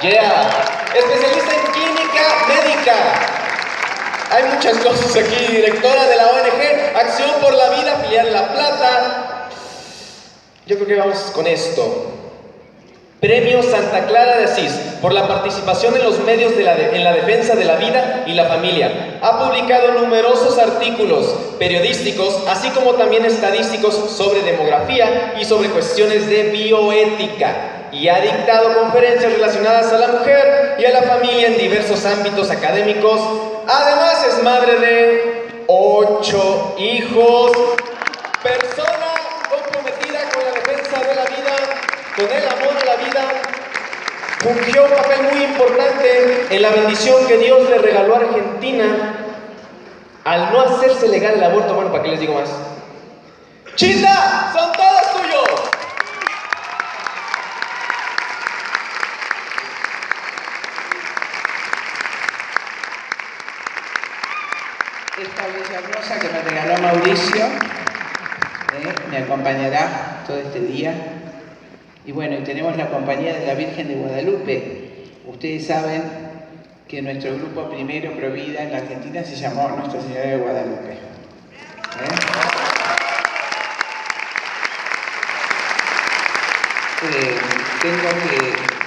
Yeah. Especialista en química médica. Hay muchas cosas aquí. Directora de la ONG Acción por la Vida, filial La Plata. Yo creo que vamos con esto. Premio Santa Clara de Asís por la participación en los medios en la defensa de la vida y la familia. Ha publicado numerosos artículos periodísticos, así como también estadísticos sobre demografía y sobre cuestiones de bioética. Y ha dictado conferencias relacionadas a la mujer y a la familia en diversos ámbitos académicos. Además es madre de 8 hijos. Persona comprometida con la defensa de la vida, con el amor a la vida. Fungió un papel muy importante en la bendición que Dios le regaló a Argentina al no hacerse legal el aborto. Bueno, ¿para qué les digo más? ¡Chinda! ¡Son todos tuyos! Esta bella rosa que me regaló Mauricio me acompañará todo este día. Y bueno, y tenemos la compañía de la Virgen de Guadalupe. Ustedes saben que nuestro grupo primero Provida en la Argentina se llamó Nuestra Señora de Guadalupe.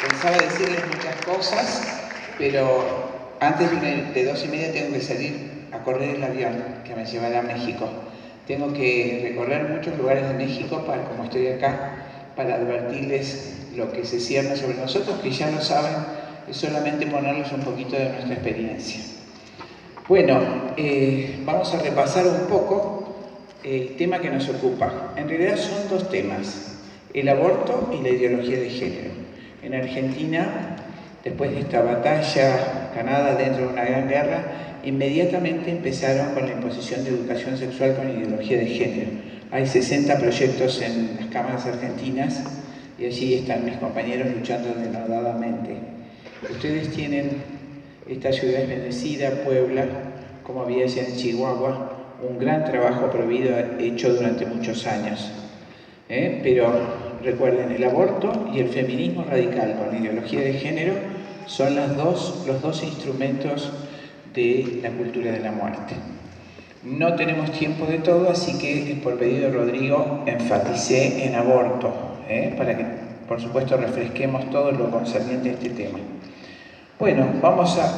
Pensaba decirles muchas cosas, pero antes de 2:30 tengo que salir a correr el avión que me llevará a México. Tengo que recorrer muchos lugares de México, como estoy acá, para advertirles lo que se cierne sobre nosotros, que ya lo saben, es solamente ponerles un poquito de nuestra experiencia. Bueno, vamos a repasar un poco el tema que nos ocupa. En realidad son dos temas, el aborto y la ideología de género. En Argentina, después de esta batalla ganada dentro de una gran guerra, inmediatamente empezaron con la imposición de educación sexual con ideología de género. Hay 60 proyectos en las cámaras argentinas y allí están mis compañeros luchando denodadamente. Ustedes tienen esta ciudad bendecida, Puebla, como había allá en Chihuahua, un gran trabajo prohibido hecho durante muchos años. Pero recuerden, el aborto y el feminismo radical con ideología de género son los dos instrumentos de la cultura de la muerte. No tenemos tiempo de todo, así que por pedido de Rodrigo enfaticé en aborto, para que por supuesto refresquemos todo lo concerniente a este tema. Bueno,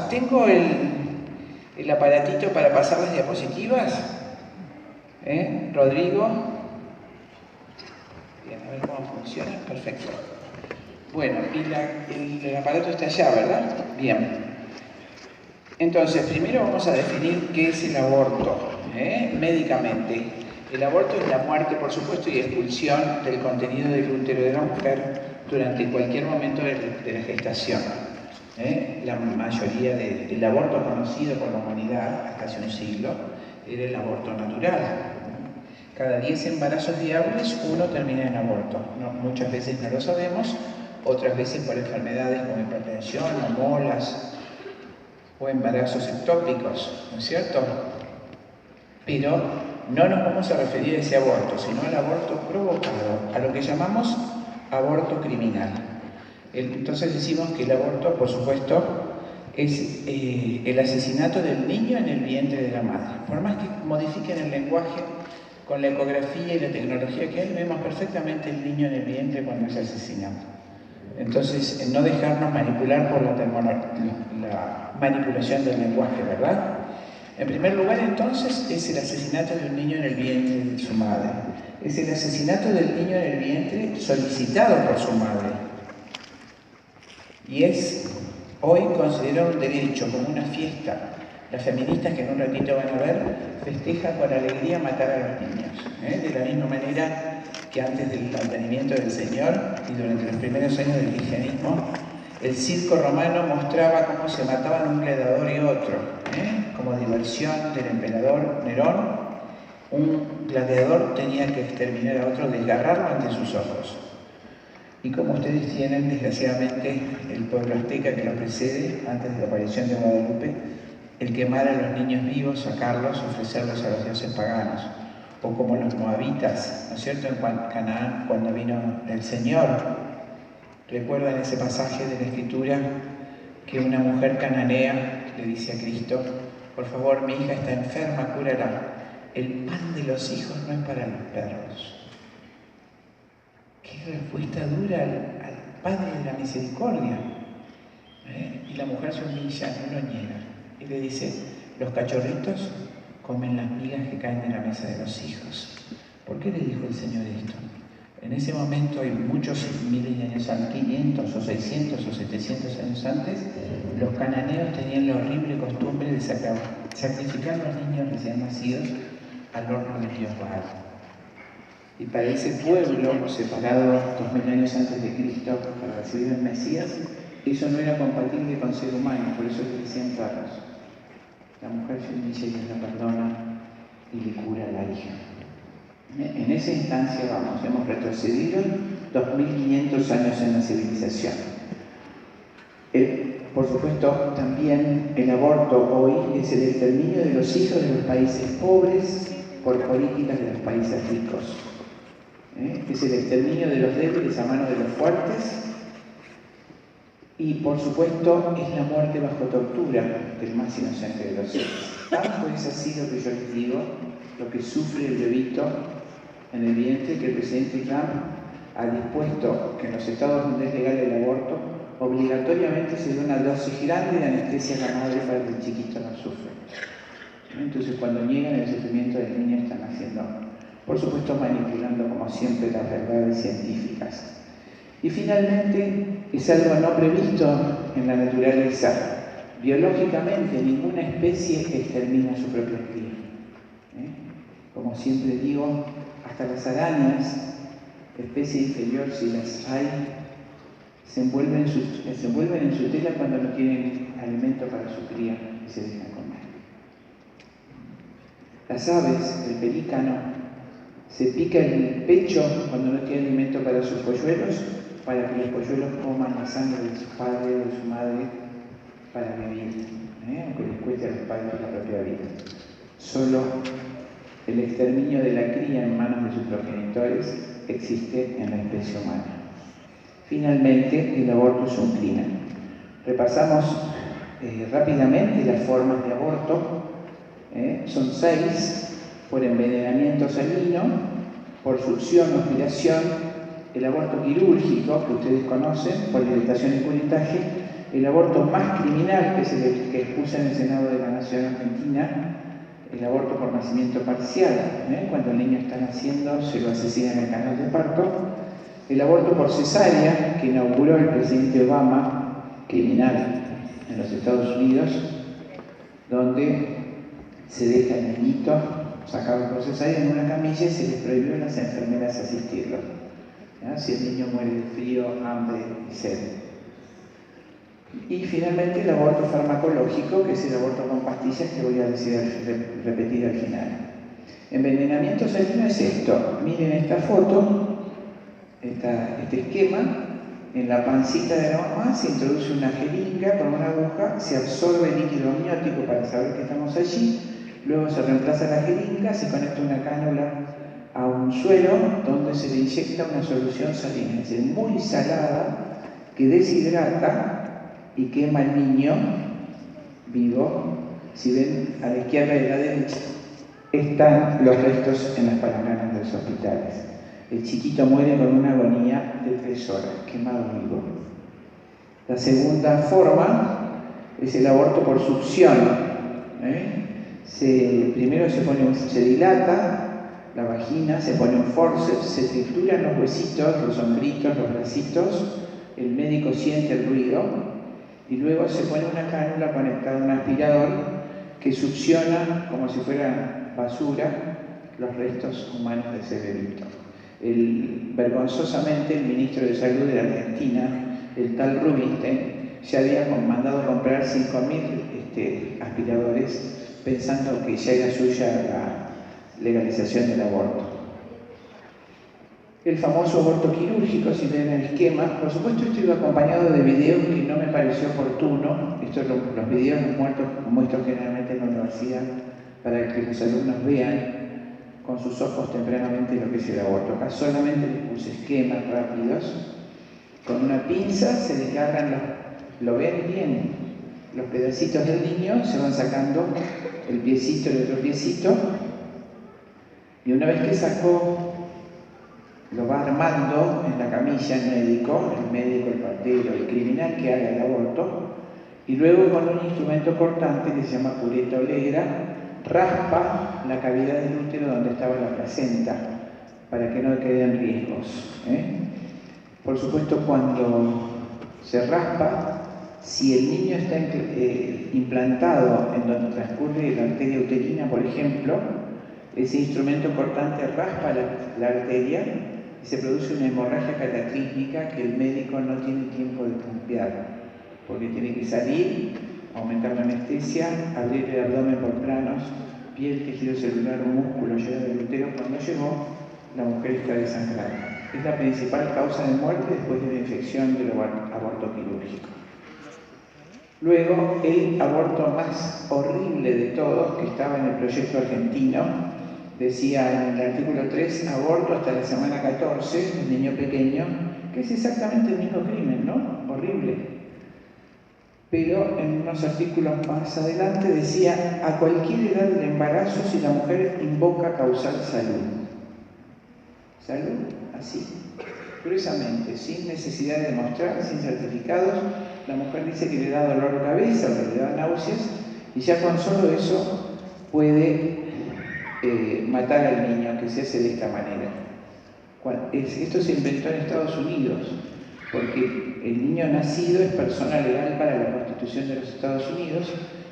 tengo el aparatito para pasar las diapositivas. Rodrigo. Bien, a ver cómo funciona. Perfecto. Bueno, y el aparato está allá, ¿verdad? Bien. Entonces, primero vamos a definir qué es el aborto, médicamente. El aborto es la muerte, por supuesto, y expulsión del contenido del útero de la mujer durante cualquier momento de la gestación. La mayoría del aborto conocido por la humanidad, hasta hace un siglo, era el aborto natural. Cada 10 embarazos viables, uno termina en aborto. Muchas veces no lo sabemos, otras veces por enfermedades como hipertensión o molas, o embarazos ectópicos, ¿no es cierto? Pero no nos vamos a referir a ese aborto, sino al aborto provocado, a lo que llamamos aborto criminal. Entonces decimos que el aborto, por supuesto, es el asesinato del niño en el vientre de la madre. Por más que modifiquen el lenguaje, con la ecografía y la tecnología que hay, vemos perfectamente el niño en el vientre cuando es asesinado. Entonces, no dejarnos manipular por la manipulación del lenguaje, ¿verdad? En primer lugar, entonces, es el asesinato de un niño en el vientre de su madre. Es el asesinato del niño en el vientre solicitado por su madre. Y es hoy considerado un derecho, como una fiesta. Las feministas, que en un ratito van a ver, festejan con alegría matar a los niños. De la misma manera que antes del advenimiento del Señor y durante los primeros años del cristianismo, el circo romano mostraba cómo se mataban un gladiador y otro, como diversión del emperador Nerón. Un gladiador tenía que exterminar a otro, desgarrarlo ante sus ojos. Y como ustedes tienen, desgraciadamente, el pueblo azteca que lo precede, antes de la aparición de Guadalupe, el quemar a los niños vivos, sacarlos, ofrecerlos a los dioses paganos. O como los moabitas, ¿no es cierto?, en Canaán, cuando vino el Señor, recuerdan ese pasaje de la Escritura que una mujer cananea le dice a Cristo: por favor, mi hija está enferma, cúrala. El pan de los hijos no es para los perros. Qué respuesta dura al Padre de la misericordia. Y la mujer se humilla, no lo niega. Y le dice: los cachorritos comen las migas que caen de la mesa de los hijos. ¿Por qué le dijo el Señor esto? En ese momento, y muchos miles de años antes, 500 o 600 o 700 años antes, los cananeos tenían la horrible costumbre de sacrificar a los niños recién nacidos al horno del dios Baal. Y para ese pueblo, separado 2000 años antes de Cristo para recibir el Mesías, eso no era compatible con ser humano, por eso le decían perros. La mujer se humilla y la perdona y le cura a la hija. En esa instancia hemos retrocedido 2500 años en la civilización. Por supuesto, también el aborto hoy es el exterminio de los hijos de los países pobres por políticas de los países ricos. Es el exterminio de los débiles a manos de los fuertes. Y por supuesto es la muerte bajo tortura del más inocente de los seres. Tanto es así lo que yo les digo, lo que sufre el bebito en el vientre, que el presidente Trump ha dispuesto que en los estados donde es legal el aborto, obligatoriamente se dé una dosis grande de anestesia a la madre para que el chiquito no sufra. Entonces, cuando niegan el sufrimiento del niño, están haciendo, por supuesto, manipulando como siempre las verdades científicas. Y finalmente, es algo no previsto en la naturaleza. Biológicamente, ninguna especie extermina su propia cría. Como siempre digo, hasta las arañas, especie inferior si las hay, se envuelven en su tela cuando no tienen alimento para su cría y se dejan comer. Las aves, el pelícano, se pica el pecho cuando no tiene alimento para sus polluelos, para que los polluelos coman la sangre de su padre o de su madre para vivir, aunque les cueste a los padres la propia vida. Solo el exterminio de la cría en manos de sus progenitores existe en la especie humana. Finalmente, el aborto es un crimen. Repasamos rápidamente las formas de aborto. Son 6: por envenenamiento salino, por succión o aspiración, el aborto quirúrgico, que ustedes conocen, por dilatación y curitaje, el aborto más criminal, que es el que expuso en el Senado de la Nación Argentina, el aborto por nacimiento parcial, cuando el niño está naciendo, se lo asesina en el canal de parto, el aborto por cesárea, que inauguró el presidente Obama, criminal en los Estados Unidos, donde se deja el niñito sacado por cesárea en una camilla y se les prohibió a las enfermeras asistirlo. Si el niño muere de frío, hambre y sed. Y finalmente el aborto farmacológico, que es el aborto con pastillas, que voy a repetir al final. Envenenamiento salino es esto. Miren esta foto, este esquema. En la pancita de la mamá se introduce una jeringa con una aguja, se absorbe el líquido amniótico para saber que estamos allí, luego se reemplaza la jeringa, se conecta una cánula a un suero donde se le inyecta una solución salina, es decir, muy salada, que deshidrata y quema al niño vivo. Si ven a la izquierda y a la derecha están los restos en las palangras de los hospitales. El chiquito muere con una agonía de 3 horas, quemado vivo. La segunda forma es el aborto por succión. Primero se dilata la vagina, se pone un forceps, se trituran los huesitos, los hombritos, los bracitos, el médico siente el ruido y luego se pone una cánula conectada a un aspirador que succiona como si fuera basura los restos humanos de ese bebito. Vergonzosamente, el ministro de Salud de la Argentina, el tal Rubinstein, ya había mandado comprar 5.000 aspiradores pensando que ya era suya la legalización del aborto. El famoso aborto quirúrgico, si ven el esquema, por supuesto esto iba acompañado de videos que no me pareció oportuno. Los videos los muestro generalmente en la universidad para que los alumnos vean con sus ojos tempranamente lo que es el aborto. Acá solamente les puse esquemas rápidos. Con una pinza se desgarran lo ven bien, los pedacitos del niño, se van sacando el piecito y el otro piecito, y una vez que sacó, lo va armando en la camilla el médico, el partero, el criminal que haga el aborto, y luego con un instrumento cortante que se llama cureta o legra, raspa la cavidad del útero donde estaba la placenta, para que no queden riesgos. Por supuesto, cuando se raspa, si el niño está implantado en donde transcurre la arteria uterina, por ejemplo, ese instrumento cortante raspa la arteria y se produce una hemorragia cataclísmica que el médico no tiene tiempo de pompear, porque tiene que salir, aumentar la anestesia, abrir el abdomen por planos, piel, tejido celular o músculo lleno del útero. Cuando llegó, la mujer está desangrada. Es la principal causa de muerte después de la infección del aborto quirúrgico. Luego, el aborto más horrible de todos, que estaba en el proyecto argentino, decía en el artículo 3, aborto hasta la semana 14, un niño pequeño, que es exactamente el mismo crimen, ¿no? Horrible. Pero en unos artículos más adelante decía, a cualquier edad del embarazo, si la mujer invoca causar salud. Salud, así, gruesamente, sin necesidad de demostrar, sin certificados. La mujer dice que le da dolor de cabeza o que le da náuseas, y ya con solo eso puede matar al niño, que se hace de esta manera. Esto se inventó en Estados Unidos, porque el niño nacido es persona legal para la Constitución de los Estados Unidos,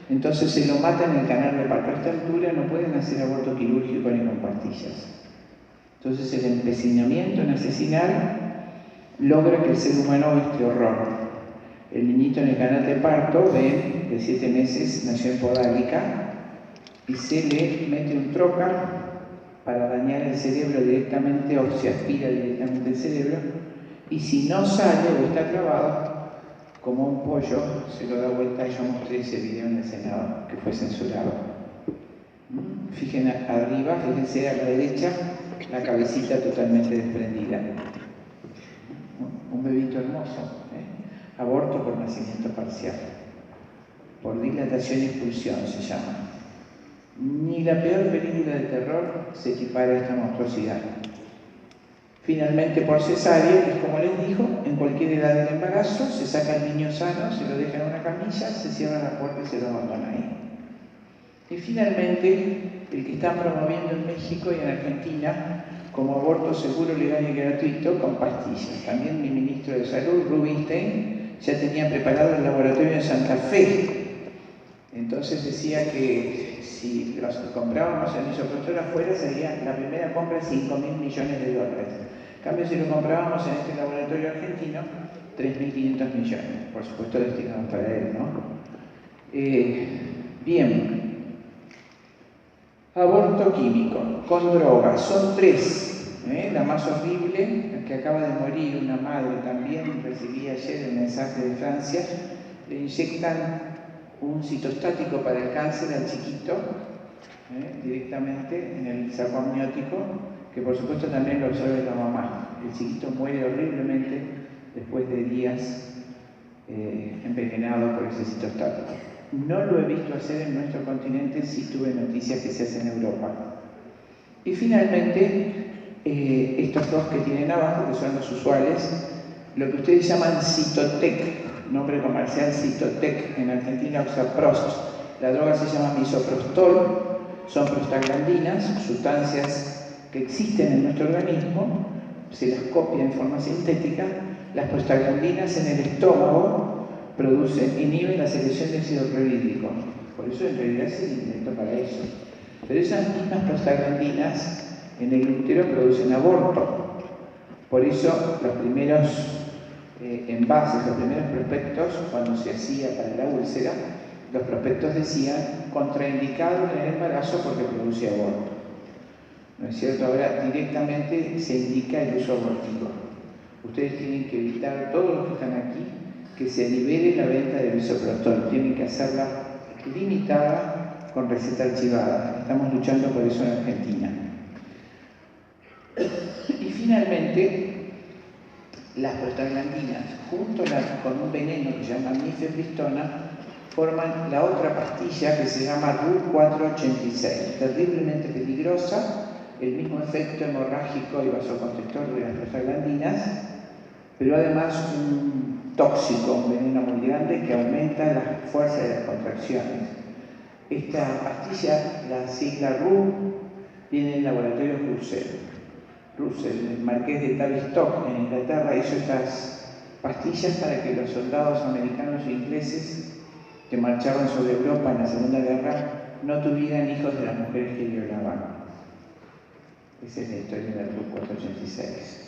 entonces se lo mata en el canal de parto. A esta altura no pueden hacer aborto quirúrgico ni con pastillas. Entonces el empecinamiento en asesinar logra que el ser humano ve este horror. El niñito en el canal de parto, ven, de 7 meses, nació en podálica, y se le mete un trocar para dañar el cerebro directamente, o se aspira directamente el cerebro, y si no sale o está trabado, como un pollo, se lo da vuelta. Yo mostré ese video en el Senado, que fue censurado. Fíjense arriba, fíjense a la derecha, la cabecita totalmente desprendida. Un bebito hermoso. Aborto por nacimiento parcial, por dilatación y expulsión se llama. Ni la peor película de terror se equipara a esta monstruosidad. Finalmente por cesárea, que es como les dijo, en cualquier edad del embarazo, se saca al niño sano, se lo deja en una camilla, se cierra la puerta y se lo abandona ahí. Y finalmente, el que están promoviendo en México y en Argentina como aborto seguro, legal y gratuito con pastillas. También mi ministro de Salud, Rubinstein, ya tenía preparado el laboratorio en Santa Fe. Entonces decía que si los comprábamos en misoprostol afuera, sería la primera compra de $5.000 millones. En cambio, si lo comprábamos en este laboratorio argentino, 3.500 millones, por supuesto destinados para él, ¿no? Bien. Aborto químico, con drogas, son 3. La más horrible, la que acaba de morir, una madre también, recibí ayer el mensaje de Francia, le inyectan un citostático para el cáncer al chiquito, directamente en el saco amniótico, que por supuesto también lo absorbe la mamá. El chiquito muere horriblemente después de días envenenado por ese citostático. No lo he visto hacer en nuestro continente, sí tuve noticias que se hacen en Europa. Y finalmente, estos 2 que tienen abajo, que son los usuales, lo que ustedes llaman Cytotec, nombre comercial Cytotec, en Argentina usa Prost. La droga se llama misoprostol, son prostaglandinas, sustancias que existen en nuestro organismo, se las copia en forma sintética. Las prostaglandinas en el estómago inhiben la secreción de ácido clorhídrico, por eso en realidad se inventó para eso. Pero esas mismas prostaglandinas en el útero producen aborto. Por eso los primeros envases, los primeros prospectos, cuando se hacía para la úlcera, los prospectos decían contraindicado en el embarazo porque produce aborto. ¿No es cierto? Ahora directamente se indica el uso abortivo. Ustedes tienen que evitar, todos los que están aquí, que se libere la venta de misoprostol. Tienen que hacerla limitada con receta archivada. Estamos luchando por eso en Argentina. Y finalmente, Las prostaglandinas, junto con un veneno que se llama mifepristona, forman la otra pastilla que se llama RU486, terriblemente peligrosa, el mismo efecto hemorrágico y vasoconstrictor de las prostaglandinas, pero además un tóxico, un veneno muy grande que aumenta la fuerza de las contracciones. Esta pastilla, la sigla RU, viene del laboratorio Russell. Russell, el marqués de Tavistock en Inglaterra, hizo estas pastillas para que los soldados americanos e ingleses que marchaban sobre Europa en la Segunda Guerra no tuvieran hijos de las mujeres que violaban. Esa es la historia del RU486.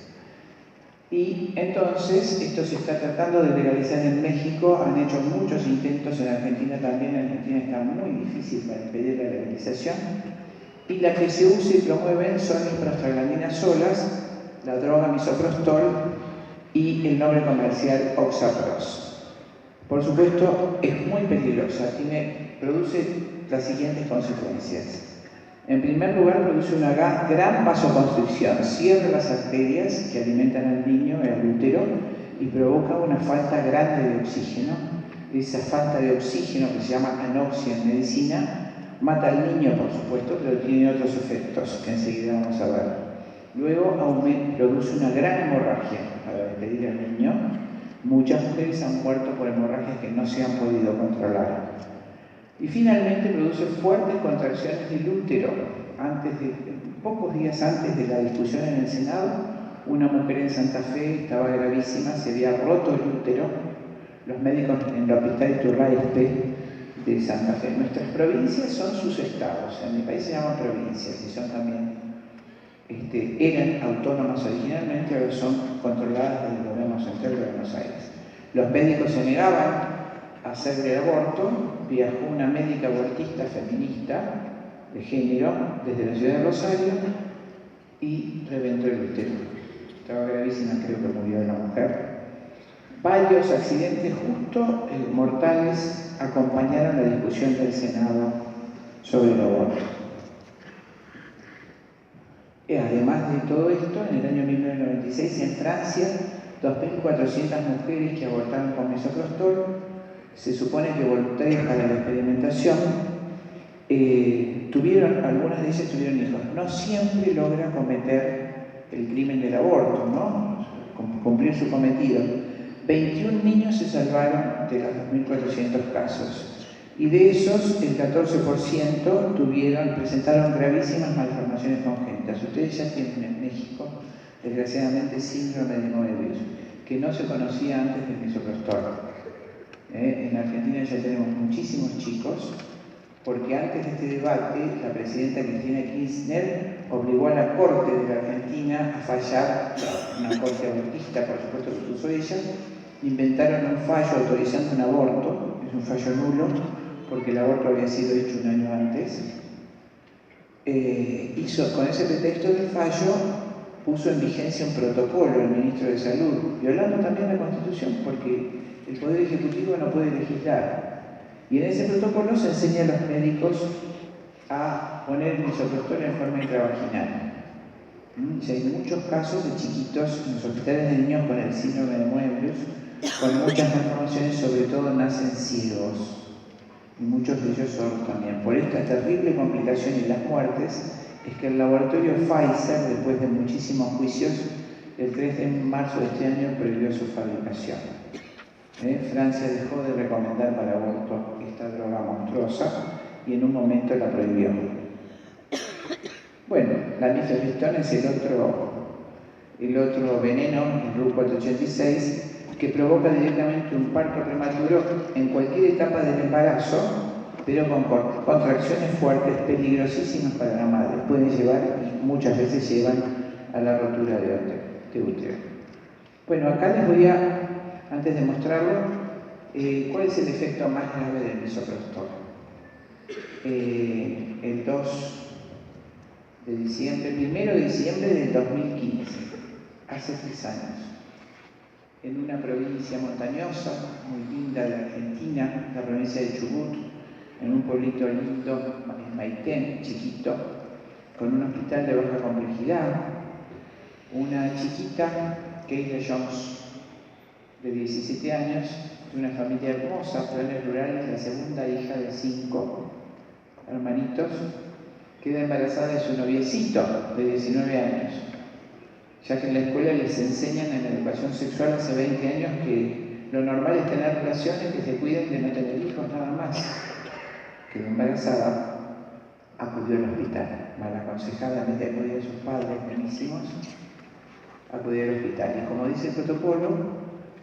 Y entonces esto se está tratando de legalizar en México, han hecho muchos intentos en Argentina también, en Argentina está muy difícil para impedir la legalización, y las que se usa y promueven son las prostaglandinas solas, la droga misoprostol y el nombre comercial Oxapros. Por supuesto, es muy peligrosa, produce las siguientes consecuencias. En primer lugar, produce una gran vasoconstricción, cierra las arterias que alimentan al niño, el útero, y provoca una falta grande de oxígeno. Esa falta de oxígeno, que se llama anoxia en medicina, mata al niño, por supuesto, pero tiene otros efectos que enseguida vamos a ver. Luego produce una gran hemorragia para despedir al niño. Muchas mujeres han muerto por hemorragias que no se han podido controlar. Y finalmente produce fuertes contracciones del útero. Pocos días antes de la discusión en el Senado, una mujer en Santa Fe estaba gravísima, se había roto el útero. Los médicos en el Hospital Iturralde de Santa Fe. Nuestras provincias son sus estados. En mi país se llaman provincias y son también, eran autónomas originalmente, ahora son controladas desde el gobierno central de Buenos Aires. Los médicos se negaban a hacer el aborto. Viajó una médica abortista feminista de género desde la ciudad de Rosario y reventó el útero. Estaba gravísima, creo que murió la mujer. Varios accidentes justo mortales acompañaron la discusión del Senado sobre el aborto. Además de todo esto, en el año 1996 en Francia, 2.400 mujeres que abortaron con misoprostol, se supone que voluntarias para la experimentación, algunas de ellas tuvieron hijos. No siempre logra cometer el crimen del aborto, ¿no? Cumplir su cometido. 21 niños se salvaron de los 2.400 casos. Y de esos, el 14% presentaron gravísimas malformaciones congénitas. Ustedes ya tienen en México, desgraciadamente, síndrome de Moebius, que no se conocía antes del misoprostol. En Argentina ya tenemos muchísimos chicos, porque antes de este debate, la presidenta Cristina Kirchner obligó a la Corte de la Argentina a fallar, una corte abortista, por supuesto que lo usó ella, inventaron un fallo autorizando un aborto, es un fallo nulo, porque el aborto había sido hecho un año antes. Con ese pretexto del fallo, puso en vigencia un protocolo el ministro de Salud, violando también la Constitución, porque el Poder Ejecutivo no puede legislar. Y en ese protocolo se enseña a los médicos a poner el misoprostol en forma intravaginal. Hay muchos casos de chiquitos en los hospitales de niños con el síndrome de Moebius, con muchas malformaciones, sobre todo nacen ciegos. Y muchos de ellos sordos también. Por esta terrible complicación y las muertes, es que el laboratorio Pfizer, después de muchísimos juicios, el 3 de marzo de este año prohibió su fabricación. Francia dejó de recomendar para aborto esta droga monstruosa y en un momento la prohibió. Bueno, la mifepristona es el otro veneno, el RU486, que provoca directamente un parto prematuro en cualquier etapa del embarazo, pero con contracciones fuertes, peligrosísimas para la madre. Pueden llevar, y muchas veces llevan, a la rotura de útero. Bueno, acá les voy a, antes de mostrarlo, cuál es el efecto más grave del misoprostol. El 1 de diciembre del 2015, hace 3 años, en una provincia montañosa, muy linda de Argentina, la provincia de Chubut, en un pueblito lindo, Maitén, chiquito, con un hospital de baja complejidad, una chiquita Keila Jones, de 17 años, de una familia hermosa, planes rurales, la segunda hija de 5 hermanitos, queda embarazada de su noviecito de 19 años, ya que en la escuela les enseñan en la educación sexual hace 20 años que lo normal es tener relaciones, que se cuiden de no tener hijos, nada más. Quedó embarazada, acudió al hospital, mal aconsejada, en vez de acudir a sus padres buenísimos, acudió al hospital. Y como dice el protocolo,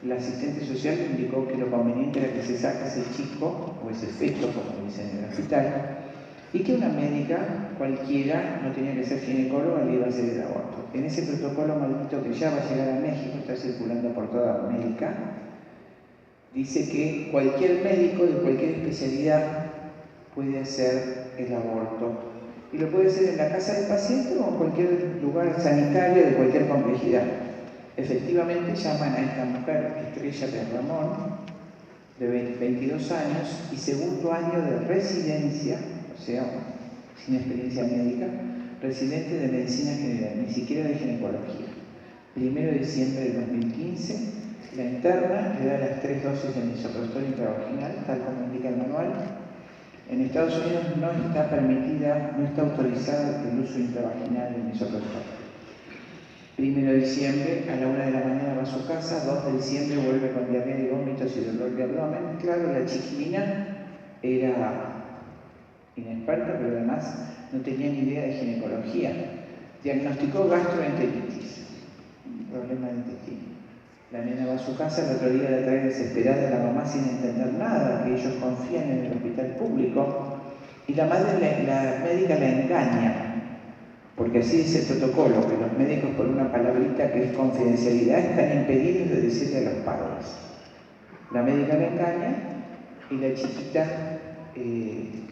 la asistente social indicó que lo conveniente era que se sacase el chico, o ese feto, como dicen en el hospital, y que una médica cualquiera, no tenía que ser ginecóloga, le iba a hacer el aborto. En ese protocolo maldito que ya va a llegar a México, está circulando por toda América, dice que cualquier médico de cualquier especialidad puede hacer el aborto. Y lo puede hacer en la casa del paciente o en cualquier lugar sanitario de cualquier complejidad. Efectivamente llaman a esta mujer, Estrella de Ramón, de 22 años y segundo año de residencia, o sea, sin experiencia médica, residente de medicina general, ni siquiera de ginecología. 1 de diciembre de 2015, la interna le da las 3 dosis de misoprostol intravaginal, tal como indica el manual. En Estados Unidos no está permitida, no está autorizado el uso intravaginal de misoprostol. 1 de diciembre, a la 1 de la mañana va a su casa, 2 de diciembre vuelve con diarrea y vómitos y dolor de abdomen. Claro, la chiquilina era inexperta, pero además no tenía ni idea de ginecología. Diagnosticó gastroenteritis, un problema de intestino. La nena va a su casa, el otro día la trae desesperada la mamá sin entender nada, que ellos confían en el hospital público, y la madre, la médica la engaña, porque así dice el protocolo, que los médicos por una palabrita que es confidencialidad están impedidos de decirle a los padres. La médica la engaña y la chiquita le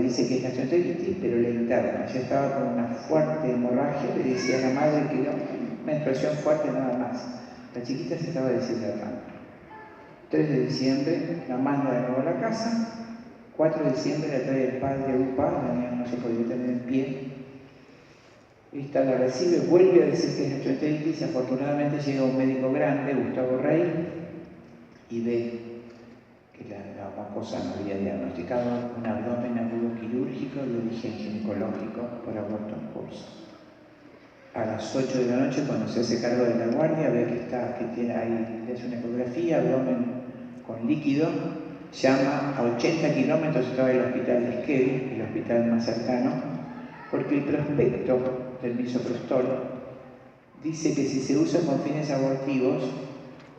dice que es gastroenteritis, pero la interna. Ella estaba con una fuerte hemorragia, le decía a la madre que era una menstruación fuerte nada más. La chiquita se estaba deshidratando. 3 de diciembre la manda de nuevo a la casa. 4 de diciembre la trae el padre a UPA, la niña no se podía tener en pie. Esta la recibe, vuelve a decir que es gastroenteritis. Afortunadamente llega un médico grande, Gustavo Rey, y ve que la mucosa no había diagnosticado un abdomen agudo quirúrgico de origen ginecológico por aborto en curso. A las 8 de la noche, cuando se hace cargo de la guardia, ve que tiene ahí, le hace una ecografía, abdomen con líquido, llama a 80 kilómetros, estaba el hospital de Esquel, el hospital más cercano, porque el prospecto del misoprostol dice que si se usa con fines abortivos,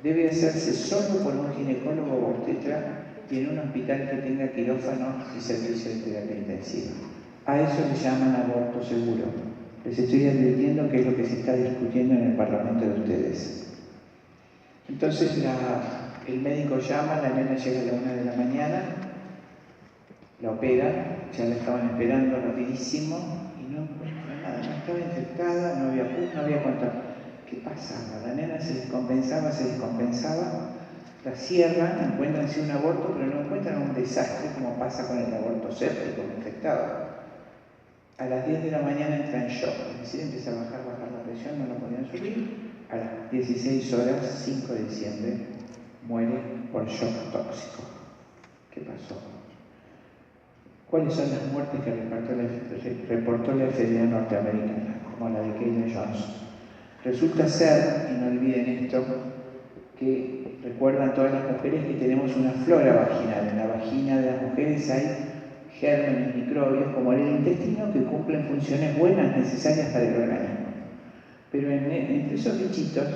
debe hacerse solo por un ginecólogo o obstetra y en un hospital que tenga quirófano y servicio de terapia intensiva. A eso le llaman aborto seguro. Les estoy advirtiendo que es lo que se está discutiendo en el Parlamento de ustedes. Entonces el médico llama, la nena llega a la 1 de la mañana, la opera, ya la estaban esperando rapidísimo y no encuentra nada, no estaba infectada, no había pus, no había contacto. ¿Qué pasaba? La nena se descompensaba, la cierran, encuentran sí un aborto, pero no encuentran un desastre como pasa con el aborto séptico infectado. A las 10 de la mañana entra en shock, es decir, empieza a bajar la presión, no la podían subir. A las 16 horas, 5 de diciembre, muere por shock tóxico. ¿Qué pasó? ¿Cuáles son las muertes que reportó la FDA norteamericana, como la de Keila Jones? Resulta ser, y no olviden esto, que recuerdan todas las mujeres que tenemos una flora vaginal. En la vagina de las mujeres hay gérmenes, microbios, como en el intestino, que cumplen funciones buenas necesarias para el organismo. Pero entre esos bichitos,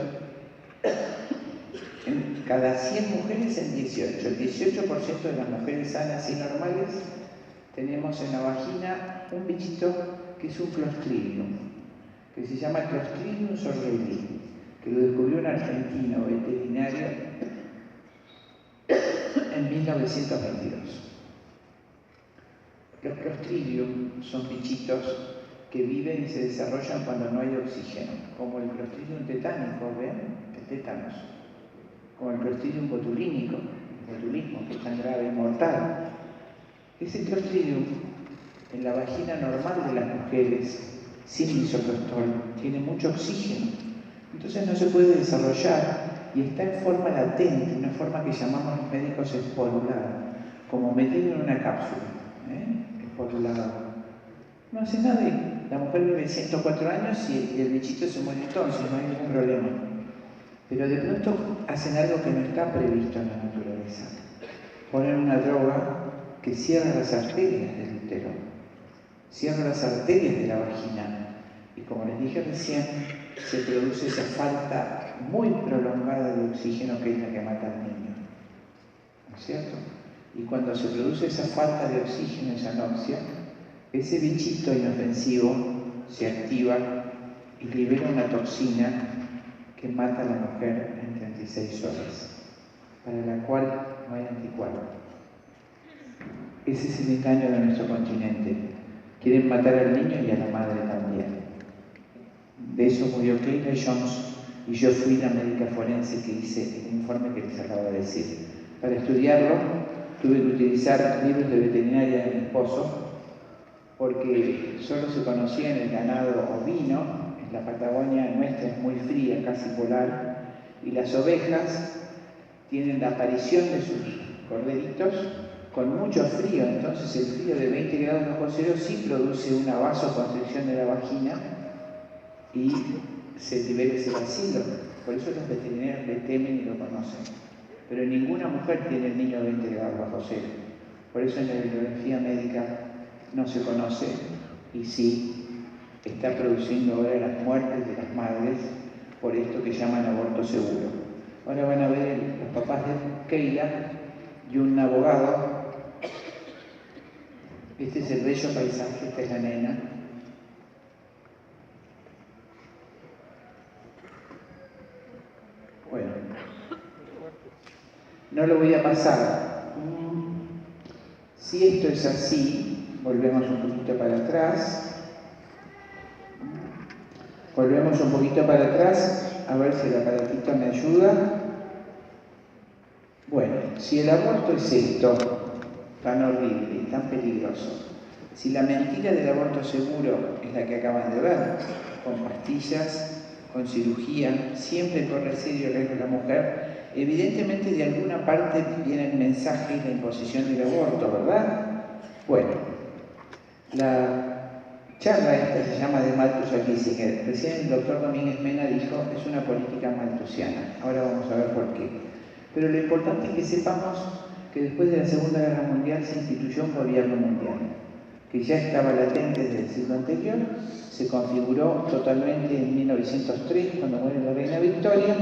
en cada 100 mujeres en 18. El 18% de las mujeres sanas y normales tenemos en la vagina un bichito que es un Clostridium, que se llama Clostridium sorrelli, que lo descubrió un argentino veterinario en 1922. Los Clostridium son bichitos que viven y se desarrollan cuando no hay oxígeno, como el Clostridium tetánico, ¿ven? El tétanos, como el Clostridium botulínico, el botulismo, que es tan grave y mortal. Ese Clostridium, en la vagina normal de las mujeres, sin misoprostol, tiene mucho oxígeno. Entonces no se puede desarrollar y está en forma latente, una forma que llamamos los médicos esporulada, como metido en una cápsula, esporulado. No hace nada y la mujer vive 104 años y el bichito se muere entonces, no hay ningún problema. Pero de pronto hacen algo que no está previsto en la naturaleza. Ponen una droga que cierra las arterias del útero, cierra las arterias de la vagina. Y como les dije recién, se produce esa falta muy prolongada de oxígeno que es la que mata al niño. ¿No es cierto? Y cuando se produce esa falta de oxígeno, esa anoxia, ese bichito inofensivo se activa y libera una toxina que mata a la mujer en 36 horas, para la cual no hay anticuerpo. Ese es el engaño de nuestro continente. Quieren matar al niño y a la madre también. De eso murió Kayla Jones y yo fui la médica forense que hice el informe que les acabo de decir. Para estudiarlo tuve que utilizar libros de veterinaria de mi esposo porque solo se conocía en el ganado ovino, en la Patagonia nuestra es muy fría, casi polar, y las ovejas tienen la aparición de sus corderitos con mucho frío, entonces el frío de 20 grados bajo cero sí produce una vasoconstricción de la vagina y se libera ese vacío. Por eso los veterinarios le temen y lo conocen. Pero ninguna mujer tiene el niño a 20 grados bajo cero. Por eso en la bibliografía médica no se conoce y sí está produciendo ahora las muertes de las madres por esto que llaman aborto seguro. Ahora van a ver los papás de Kayla y un abogado. Este es el bello paisaje, esta es la nena. Bueno, no lo voy a pasar. Si esto es así, volvemos un poquito para atrás. Volvemos un poquito para atrás, a ver si el aparatito me ayuda. Bueno, si el aborto es esto, tan horrible y tan peligroso, si la mentira del aborto seguro es la que acaban de ver, con pastillas, con cirugía, siempre corre serio riesgo la mujer, evidentemente de alguna parte viene el mensaje y la imposición del aborto, ¿verdad? Bueno, la charla esta se llama de Malthus a Kissinger. Recién el doctor Domínguez Mena dijo es una política malthusiana. Ahora vamos a ver por qué. Pero lo importante es que sepamos que después de la Segunda Guerra Mundial se instituyó un gobierno mundial, que ya estaba latente desde el siglo anterior, se configuró totalmente en 1903, cuando muere la reina Victoria.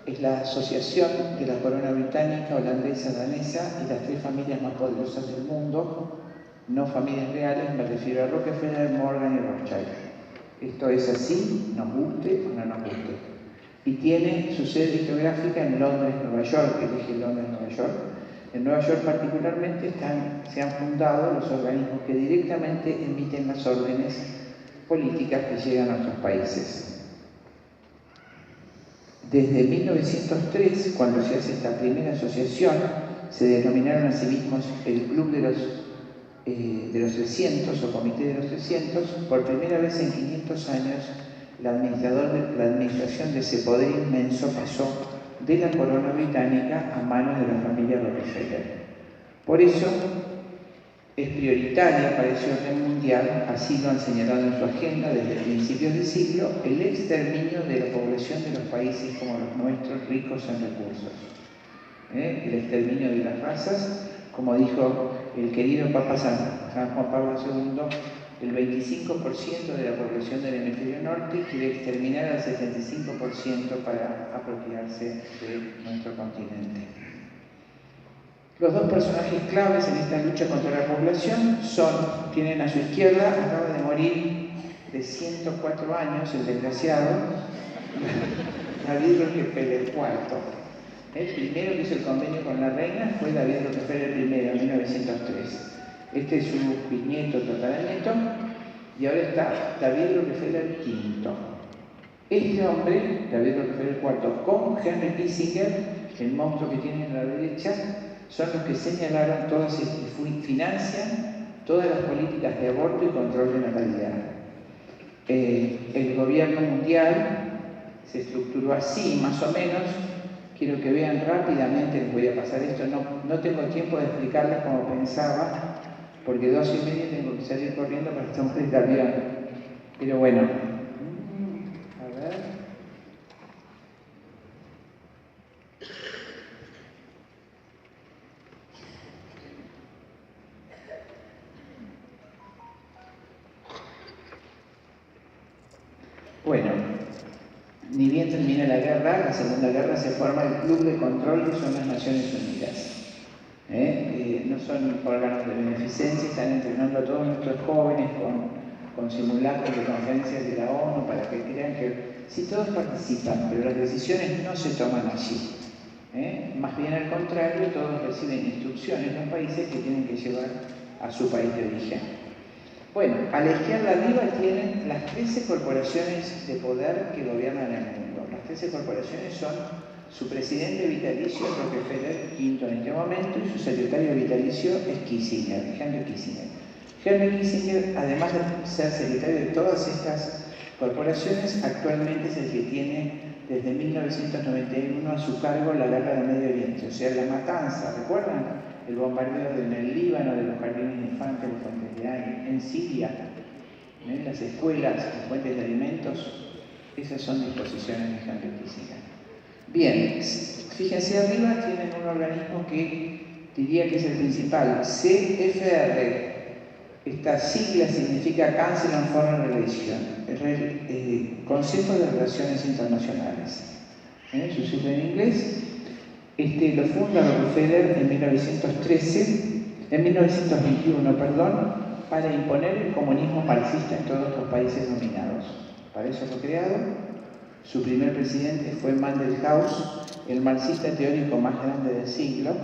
Es la asociación de la corona británica, holandesa, danesa y las tres familias más poderosas del mundo, no familias reales, me refiero a Rockefeller, Morgan y Rothschild. Esto es así, nos guste o no nos guste. Y tiene su sede geográfica en Londres, Nueva York, elige Londres, Nueva York. En Nueva York particularmente se han fundado los organismos que directamente emiten las órdenes políticas que llegan a nuestros países. Desde 1903, cuando se hace esta primera asociación, se denominaron a sí mismos el Club de los 300 o Comité de los 300. Por primera vez en 500 años, la administración de ese poder inmenso pasó de la corona británica a manos de la familia Rockefeller. Por eso es prioritaria para ese orden mundial, así lo han señalado en su agenda desde principios del siglo, el exterminio de la población de los países como los nuestros ricos en recursos. El exterminio de las razas, como dijo el querido Papa San Juan Pablo II, el 25% de la población del hemisferio norte quiere exterminar al 75% para apropiarse de nuestro continente. Los dos personajes claves en esta lucha contra la población tienen a su izquierda, acaba de morir de 104 años, el desgraciado, David Rockefeller IV. El primero que hizo el convenio con la reina fue David Rockefeller I, en 1903. Este es su bisnieto, tataranieto, y ahora está David Rockefeller V. Este hombre, David Rockefeller IV, con Henry Kissinger, el monstruo que tiene a la derecha, son los que señalaron todas y financian todas las políticas de aborto y control de natalidad. El gobierno mundial se estructuró así, más o menos. Quiero que vean rápidamente, les voy a pasar esto, no tengo tiempo de explicarles cómo pensaba, porque 2:30 tengo que salir corriendo para tomar el avión. Pero bueno, a ver. Bueno, ni bien termina la guerra, la Segunda Guerra, se forma el Club de Control, que son las Naciones Unidas. No son órganos de beneficencia, están entrenando a todos nuestros jóvenes con simulacros de conferencias de la ONU para que crean que sí, todos participan, pero las decisiones no se toman allí. Más bien al contrario, todos reciben instrucciones de los países que tienen que llevar a su país de origen. Bueno, a la izquierda arriba tienen las 13 corporaciones de poder que gobiernan el mundo. Las 13 corporaciones son su presidente vitalicio, Rockefeller, quinto en este momento, y su secretario vitalicio es Kissinger, Henry Kissinger. Henry Kissinger, además de ser secretario de todas estas corporaciones, actualmente es el que tiene desde 1991 a su cargo la guerra del Medio Oriente, o sea, la matanza, ¿recuerdan? El bombardeo en el Líbano, de los jardines de infantes, los fuentes de aire, en Siria, las escuelas, las fuentes de alimentos, esas son disposiciones de Henry Kissinger. Bien, fíjense arriba, tienen un organismo que diría que es el principal, CFR. Esta sigla significa Council on Foreign Relations, Consejo de Relaciones Internacionales. Su sigla en inglés. Lo funda Rockefeller en 1921, para imponer el comunismo marxista en todos los países dominados. Para eso fue creado. Su primer presidente fue Mandelhaus, el marxista teórico más grande del siglo,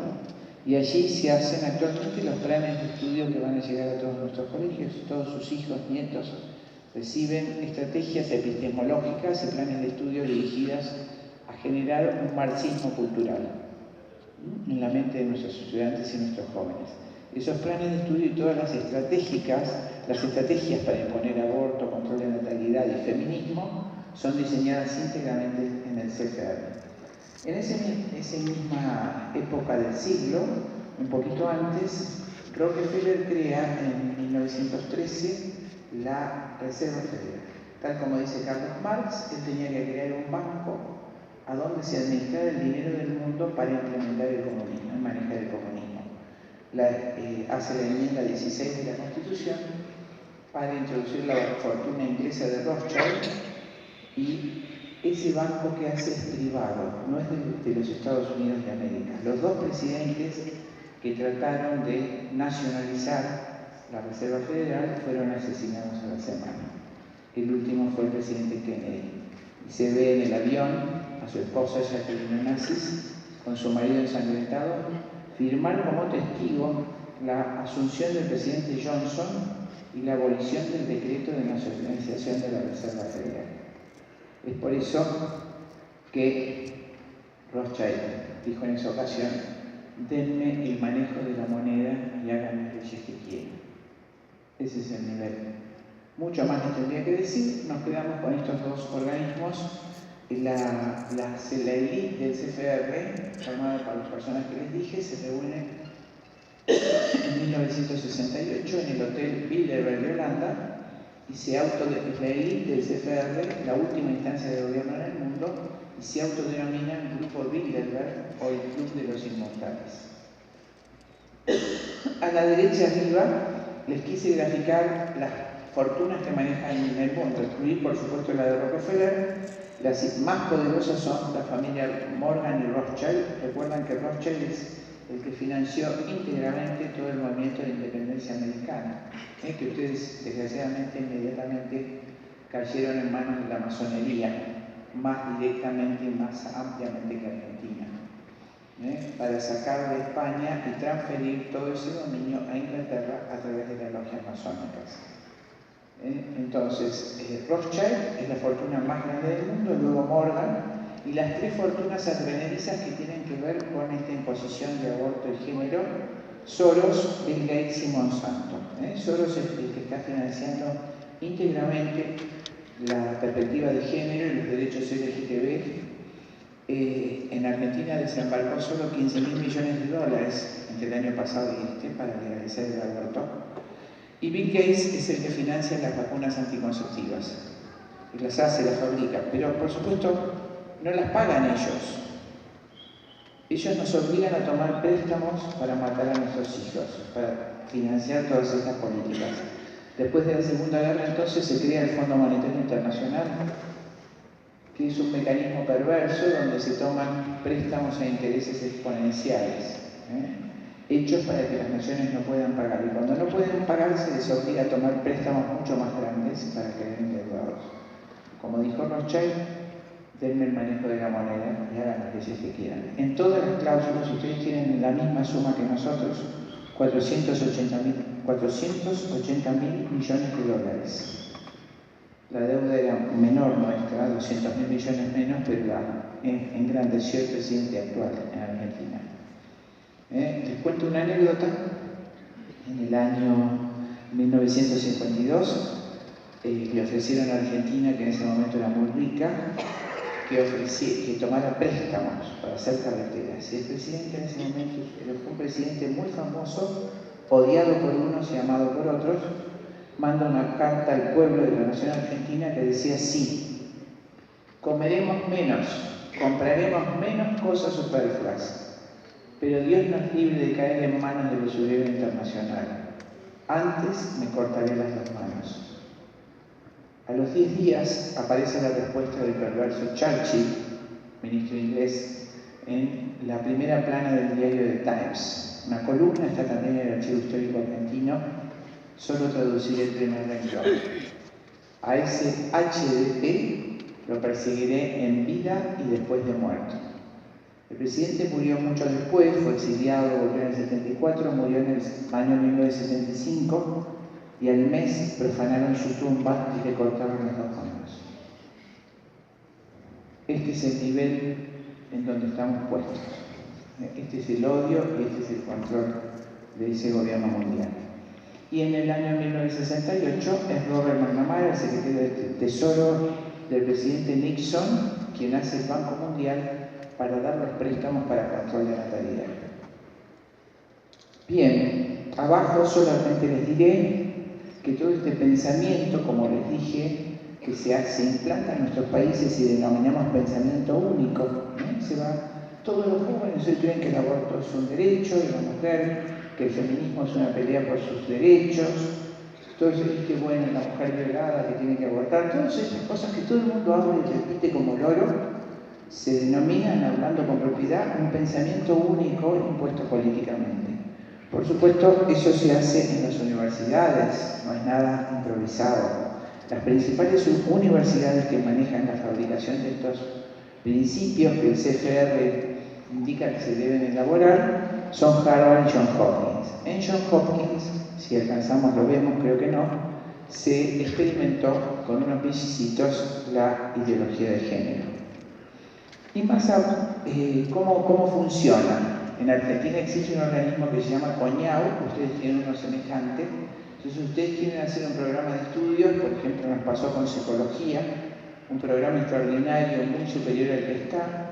y allí se hacen actualmente los planes de estudio que van a llegar a todos nuestros colegios. Todos sus hijos, nietos, reciben estrategias epistemológicas y planes de estudio dirigidas a generar un marxismo cultural en la mente de nuestros estudiantes y nuestros jóvenes. Esos planes de estudio y todas las estrategias para imponer aborto, control de natalidad y feminismo son diseñadas íntegramente en el CFR. En esa misma época del siglo, un poquito antes, Rockefeller crea en 1913 la Reserva Federal. Tal como dice Carlos Marx, él tenía que crear un banco a donde se administrara el dinero del mundo para implementar el comunismo, manejar el comunismo. Hace la enmienda 16 de la Constitución para introducir la fortuna inglesa de Rothschild, y ese banco que hace es privado, no es de los Estados Unidos de América. Los dos presidentes que trataron de nacionalizar la Reserva Federal fueron asesinados a la semana. El último fue el presidente Kennedy. Y se ve en el avión a su esposa Jacqueline Onassis con su marido ensangrentado firmar como testigo la asunción del presidente Johnson y la abolición del decreto de nacionalización de la Reserva Federal. Es por eso que Rothschild dijo en esa ocasión: denme el manejo de la moneda y hagan las leyes que quieran. Ese es el nivel. Mucho más les tendría que decir. Nos quedamos con estos dos organismos. La élite del CFR, formada por las personas que les dije, se reúne en 1968 en el Hotel Bilderberg de Holanda, y la élite del CFR, la última instancia de gobierno en el mundo, y se autodenomina el Grupo Bilderberg o el Club de los Inmortales. A la derecha arriba les quise graficar las fortunas que manejan en el mundo, incluir por supuesto la de Rockefeller. Las más poderosas son la familia Morgan y Rothschild. Recuerdan que Rothschild es el que financió íntegramente todo el movimiento de independencia americana, que ustedes desgraciadamente inmediatamente cayeron en manos de la masonería, más directamente y más ampliamente que Argentina, para sacar de España y transferir todo ese dominio a Inglaterra a través de las logias masónicas. Entonces, Rothschild es la fortuna más grande del mundo, luego Morgan, y las tres fortunas advenerizas que tienen que ver con esta imposición de aborto y género: Soros, Bill Gates y Monsanto. Soros es el que está financiando íntegramente la perspectiva de género y los derechos LGTB, en Argentina desembarcó solo 15.000 millones de dólares entre el año pasado y este para legalizar el aborto. Y Bill Gates es el que financia las vacunas anticonceptivas. Y las hace, las fabrica, pero por supuesto no las pagan ellos. Ellos nos obligan a tomar préstamos para matar a nuestros hijos, para financiar todas estas políticas. Después de la Segunda Guerra, entonces, se crea el Fondo Monetario Internacional, que es un mecanismo perverso donde se toman préstamos a intereses exponenciales, hechos para que las naciones no puedan pagar. Y cuando no pueden pagar, se les obliga a tomar préstamos mucho más grandes para quedar endeudados. Como dijo Rothschild, denme el manejo de la moneda y hagan las leyes que quieran. En todas las cláusulas ustedes tienen la misma suma que nosotros, 480.000 millones de dólares. La deuda era menor nuestra, 200.000 millones menos, pero la engrandeció el presidente actual en Argentina. Les cuento una anécdota. En el año 1952 le ofrecieron a Argentina, que en ese momento era muy rica, que tomara préstamos para hacer carreteras. Y el presidente en ese momento fue un presidente muy famoso, odiado por unos y amado por otros. Manda una carta al pueblo de la nación argentina que decía: sí, comeremos menos, compraremos menos cosas superfluas, pero Dios nos libre de caer en manos del usurero internacional. Antes me cortaré las dos manos. A los 10 días aparece la respuesta del perverso Churchill, ministro inglés, en la primera plana del diario The Times. Una columna, está también en el Archivo Histórico Argentino, solo traduciré el primer renglón. A ese HDP lo perseguiré en vida y después de muerto. El presidente murió mucho después, fue exiliado, volvió en el 74, murió en el año 1975, y al mes profanaron su tumba y le cortaron las dos manos. Este es el nivel en donde estamos puestos. Este es el odio y este es el control de ese gobierno mundial. Y en el año 1968 es Robert McNamara, el secretario de Tesoro del presidente Nixon, quien hace el Banco Mundial para dar los préstamos para control de natalidad. Bien, abajo solamente les diré que todo este pensamiento, como les dije, que se implanta en nuestros países y denominamos pensamiento único, todos los jóvenes hoy creen que el aborto es un derecho de la mujer, que el feminismo es una pelea por sus derechos, entonces que bueno, la mujer violada que tiene que abortar, todas esas cosas que todo el mundo habla y repite como loro, se denominan, hablando con propiedad, un pensamiento único impuesto políticamente. Por supuesto, eso se hace en las universidades, no es nada improvisado. Las principales universidades que manejan la fabricación de estos principios que el CFR indica que se deben elaborar son Harvard y Johns Hopkins. En Johns Hopkins, si alcanzamos lo vemos, creo que no, se experimentó con unos pillicitos la ideología de género. Y más aún, ¿cómo funciona? En Argentina existe un organismo que se llama CONIAU, ustedes tienen uno semejante. Entonces ustedes quieren hacer un programa de estudios, por ejemplo nos pasó con psicología, un programa extraordinario muy superior al que está.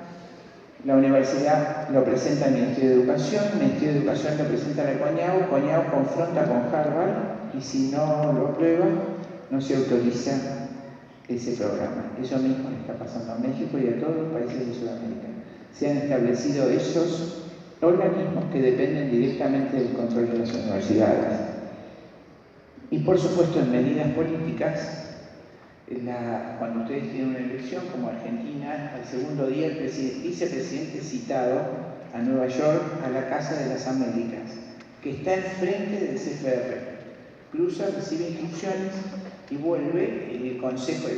La universidad lo presenta al Ministerio de Educación, el Ministerio de Educación lo presenta a la CONIAU, CONIAU confronta con Harvard y si no lo aprueba, no se autoriza ese programa. Eso mismo le está pasando a México y a todos los países de Sudamérica. Se han establecido esos organismos que dependen directamente del control de las universidades. Y por supuesto en medidas políticas, cuando ustedes tienen una elección como Argentina, al segundo día el vicepresidente es citado a Nueva York, a la Casa de las Américas, que está enfrente del CFR. Cruza, recibe instrucciones y vuelve. El Consejo,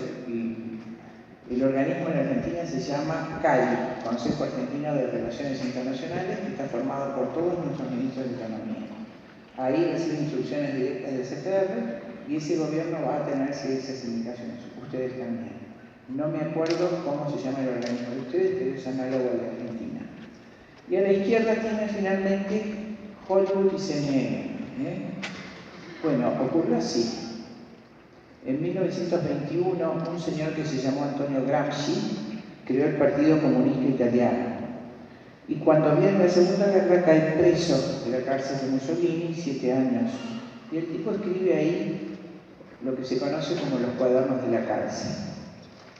el organismo en Argentina se llama CAI, Consejo Argentino de Relaciones Internacionales, que está formado por todos nuestros ministros de Economía. Ahí recibe instrucciones directas del CFR y ese gobierno va a tener esas indicaciones. Ustedes también. No me acuerdo cómo se llama el organismo de ustedes, pero es análogo al de Argentina. Y a la izquierda tiene finalmente Hollywood y CNN. Bueno, ocurrió así. En 1921, un señor que se llamó Antonio Gramsci creó el Partido Comunista Italiano. Y cuando viene la Segunda Guerra cae preso de la cárcel de Mussolini, 7 años. Y el tipo escribe ahí lo que se conoce como los cuadernos de la cárcel.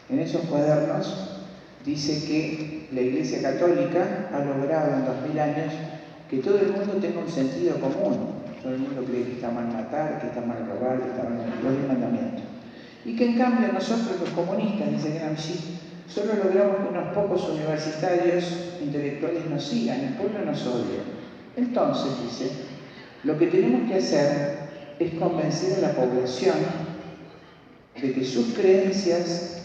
En esos cuadernos dice que la Iglesia Católica ha logrado en 2000 años que todo el mundo tenga un sentido común. Todo el mundo cree que está mal matar, que está mal robar, que está mal los 10 mandamientos. Y que en cambio nosotros los comunistas, dice Gramsci, solo logramos que unos pocos universitarios intelectuales nos sigan, el pueblo nos odia. Entonces, dice, lo que tenemos que hacer es convencer a la población de que sus creencias,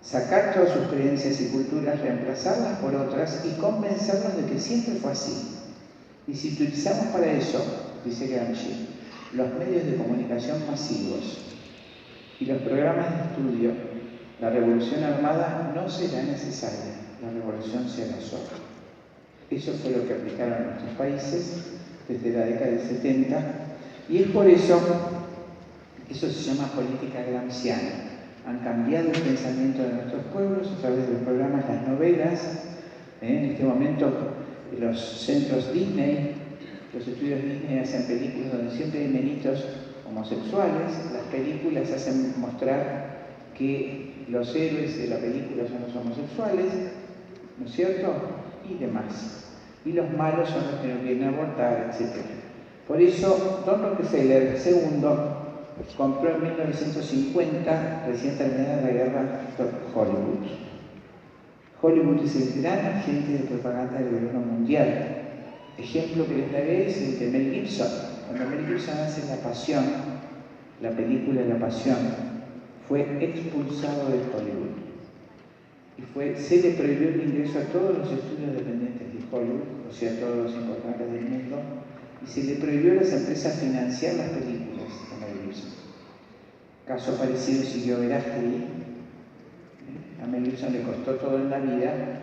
sacar todas sus creencias y culturas, reemplazarlas por otras y convencerlos de que siempre fue así. Y si utilizamos para eso, dice Gramsci, los medios de comunicación masivos y los programas de estudio, la revolución armada no será necesaria, la revolución será sola. Eso fue lo que aplicaron en nuestros países desde la década del 70 y es por eso se llama política gramsciana. Han cambiado el pensamiento de nuestros pueblos a través de los programas, las novelas. En este momento los centros Disney, los estudios Disney hacen películas donde siempre hay nenitos homosexuales. Las películas hacen mostrar que los héroes de la película son los homosexuales, ¿no es cierto? Y demás. Y los malos son los que no quieren abortar, etc. Por eso, Don Rockefeller II compró en 1950, recién terminada la guerra, Hollywood. Hollywood es el gran agente de propaganda del gobierno mundial. Ejemplo que les daré es el de Mel Gibson. Cuando Mel Gibson hace La Pasión, la película La Pasión, fue expulsado de Hollywood. Y se le prohibió el ingreso a todos los estudios dependientes de Hollywood, o sea, a todos los importantes del mundo, y se le prohibió a las empresas financiar las películas de Mel Gibson. Caso parecido siguió Verástegui. A Mel Gibson le costó todo en la vida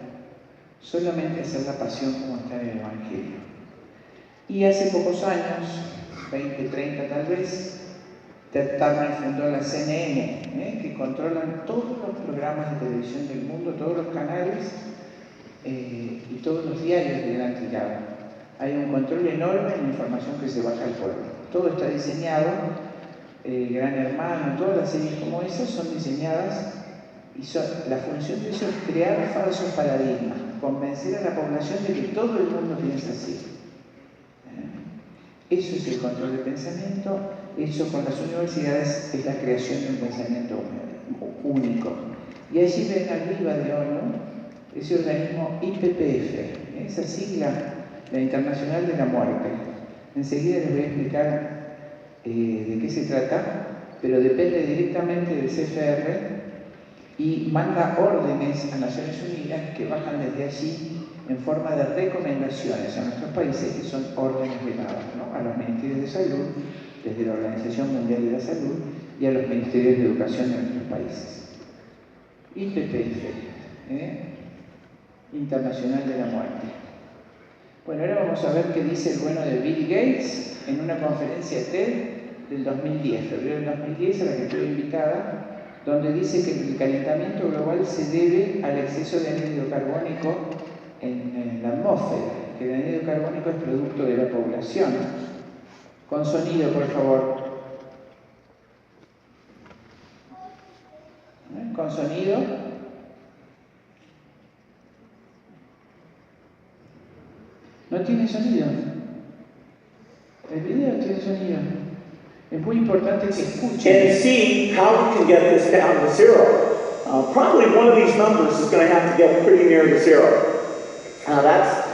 solamente hacer La Pasión como está en el Evangelio. Y hace pocos años, 20, 30 tal vez, Ted Turner fundó la CNN, que controlan todos los programas de televisión del mundo, todos los canales y todos los diarios de gran tirada. Hay un control enorme en la información que se baja al pueblo. Todo está diseñado, Gran Hermano, todas las series como esas son diseñadas y la función de eso es crear falsos paradigmas, convencer a la población de que todo el mundo piensa así. Eso es el control del pensamiento, eso con las universidades es la creación de un pensamiento único. Y allí ven arriba de ONU ese organismo IPPF, esa sigla, la Internacional de la Muerte. Enseguida les voy a explicar de qué se trata, pero depende directamente del CFR y manda órdenes a Naciones Unidas que bajan desde allí en forma de recomendaciones a nuestros países, que son órdenes veladas, ¿no? A los ministerios de salud, desde la Organización Mundial de la Salud, y a los ministerios de educación de nuestros países. IPPF, Internacional de la Muerte. Bueno, ahora vamos a ver qué dice el bueno de Bill Gates en una conferencia TED del 2010, febrero del 2010, a la que estuve invitada, donde dice que el calentamiento global se debe al exceso de anhídrido carbónico en la atmósfera, que el anhídrido carbónico es producto de la población. Con sonido, por favor. Con sonido. No tiene sonido. El video tiene sonido. Es muy importante que escuchen. And see how we can get this down to zero. Probably one of these numbers is going to have to get pretty near to zero. That's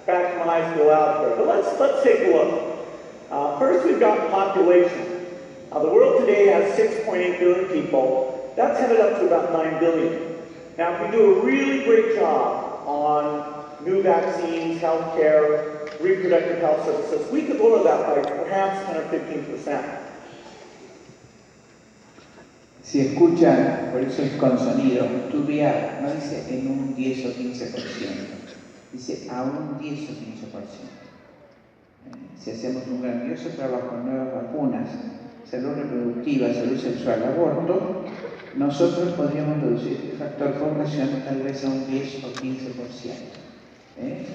back from high school algebra. But let's take a look. First, we've got population. The world today has 6.8 billion people. That's headed up to about 9 billion. Now, if we do a really great job on new vaccines, healthcare, reproductive health services, we could lower that by perhaps 10 or 15%. Si escuchan, por eso es con sonido, tubear, no dice en un 10 o 15%, dice a un 10 o 15%. Si hacemos un grandioso trabajo en nuevas vacunas, salud reproductiva, salud sexual, aborto, nosotros podríamos reducir este factor población tal vez a un 10 o 15%.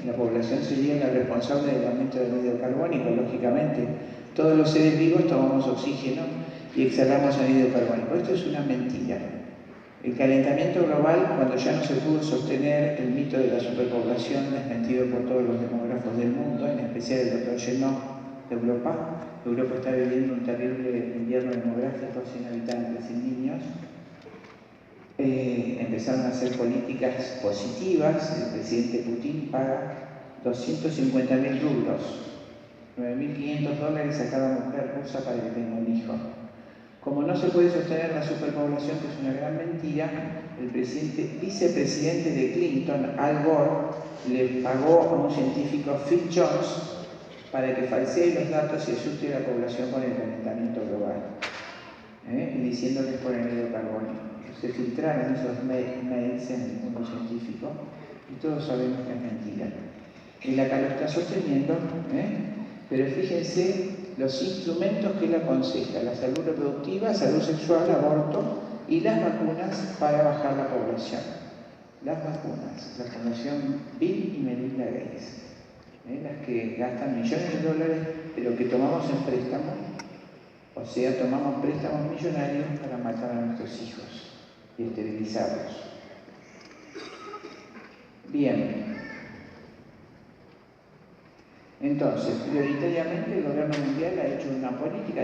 La población sería la responsable del aumento del anhídrido carbónico, lógicamente. Todos los seres vivos tomamos oxígeno y exhalamos anhídrido carbónico. Esto es una mentira. El calentamiento global, cuando ya no se pudo sostener el mito de la superpoblación, desmentido por todos los demógrafos del mundo, en especial el Dr. Genot de Europa. Europa está viviendo un terrible invierno demográfico, sin habitantes, sin niños. Empezaron a hacer políticas positivas. El presidente Putin paga 250.000 rublos, $9.500 a cada mujer rusa para que tenga un hijo. Como no se puede sostener la superpoblación, que es una gran mentira, el vicepresidente de Clinton, Al Gore, le pagó a un científico, Phil Jones, para que falsee los datos y asuste a la población con el calentamiento global, y diciendo que es por el anhídrido carbónico. Se filtraron esos mails en el mundo científico y todos sabemos que es mentira. Él acá lo está sosteniendo, pero fíjense los instrumentos que él aconseja: la salud reproductiva, salud sexual, aborto y las vacunas para bajar la población. Las vacunas, la Fundación Bill y Melinda Gates, las que gastan millones de dólares, pero que tomamos en préstamo, o sea, tomamos préstamos millonarios para matar a nuestros hijos y esterilizarlos. Bien. Entonces, prioritariamente el gobierno mundial ha hecho una política de